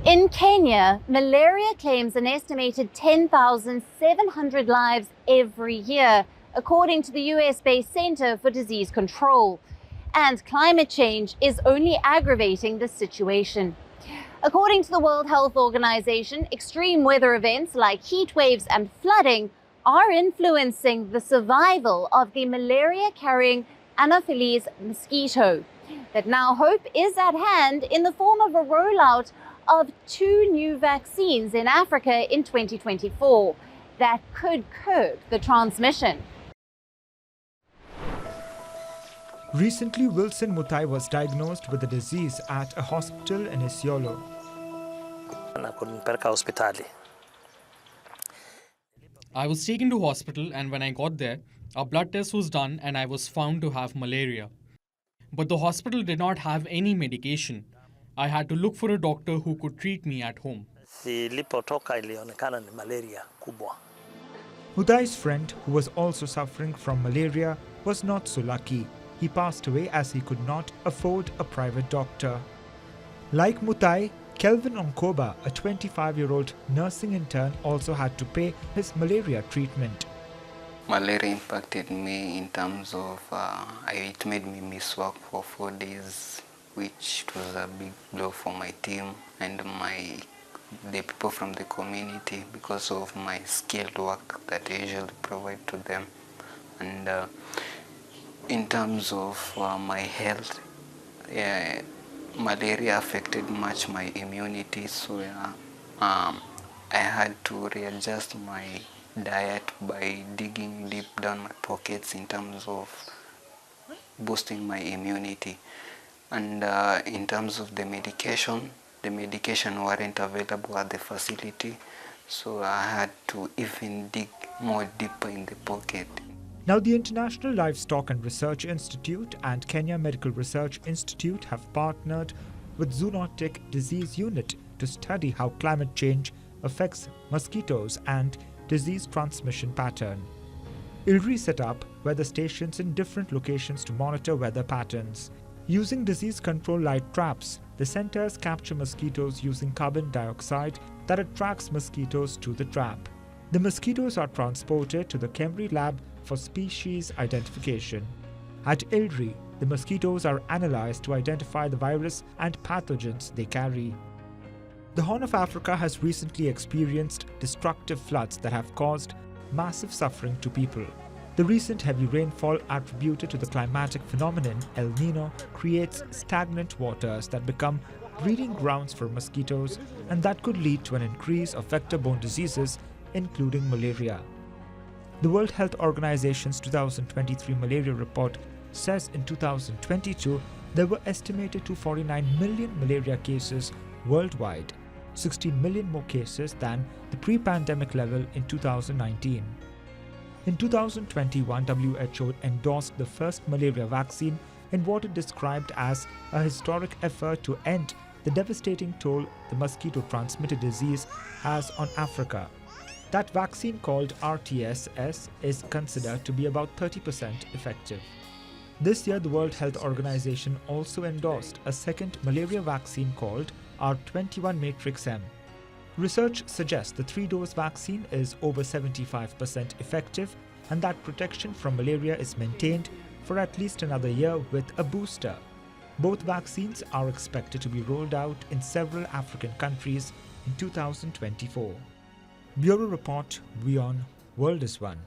In Kenya, malaria claims an estimated 10,700 lives every year, according to the US-based Center for Disease Control. And climate change is only aggravating the situation. According to the World Health Organization, extreme weather events like heat waves and flooding are influencing the survival of the malaria-carrying anopheles mosquito, that now hope is at hand in the form of a rollout of 2 new vaccines in Africa in 2024 that could curb the transmission. Recently, Wilson Mutai was diagnosed with the disease at a hospital in Isiolo. I was taken to hospital, and when I got there, a blood test was done and I was found to have malaria. But the hospital did not have any medication. I had to look for a doctor who could treat me at home. Mutai's friend, who was also suffering from malaria, was not so lucky. He passed away as he could not afford a private doctor. Like Mutai, Kelvin Onkoba, a 25-year-old nursing intern, also had to pay his malaria treatment. Malaria impacted me in terms of it made me miss work for 4 days, which was a big blow for my team and the people from the community because of my skilled work that I usually provide to them. And in terms of my health, malaria affected much my immunity, so I had to readjust my diet by digging deep down my pockets in terms of boosting my immunity. And in terms of the medication weren't available at the facility, so I had to even dig more deeper in the pocket. Now, the International Livestock and Research Institute and Kenya Medical Research Institute have partnered with Zoonotic Disease Unit to study how climate change affects mosquitoes and disease transmission pattern. ILRI set up weather stations in different locations to monitor weather patterns. Using disease control light traps, the centers capture mosquitoes using carbon dioxide that attracts mosquitoes to the trap. The mosquitoes are transported to the Kemri lab for species identification. At ILRI, the mosquitoes are analyzed to identify the virus and pathogens they carry. The Horn of Africa has recently experienced destructive floods that have caused massive suffering to people. The recent heavy rainfall attributed to the climatic phenomenon El Nino creates stagnant waters that become breeding grounds for mosquitoes, and that could lead to an increase of vector-borne diseases, including malaria. The World Health Organization's 2023 malaria report says in 2022 there were estimated 249 million malaria cases worldwide, 16 million more cases than the pre-pandemic level in 2019. In 2021, WHO endorsed the first malaria vaccine in what it described as a historic effort to end the devastating toll the mosquito-transmitted disease has on Africa. That vaccine, called RTS-S, is considered to be about 30% effective. This year, the World Health Organization also endorsed a second malaria vaccine called R21 Matrix M. Research suggests the 3-dose vaccine is over 75% effective and that protection from malaria is maintained for at least another year with a booster. Both vaccines are expected to be rolled out in several African countries in 2024. Bureau Report, WION World is One.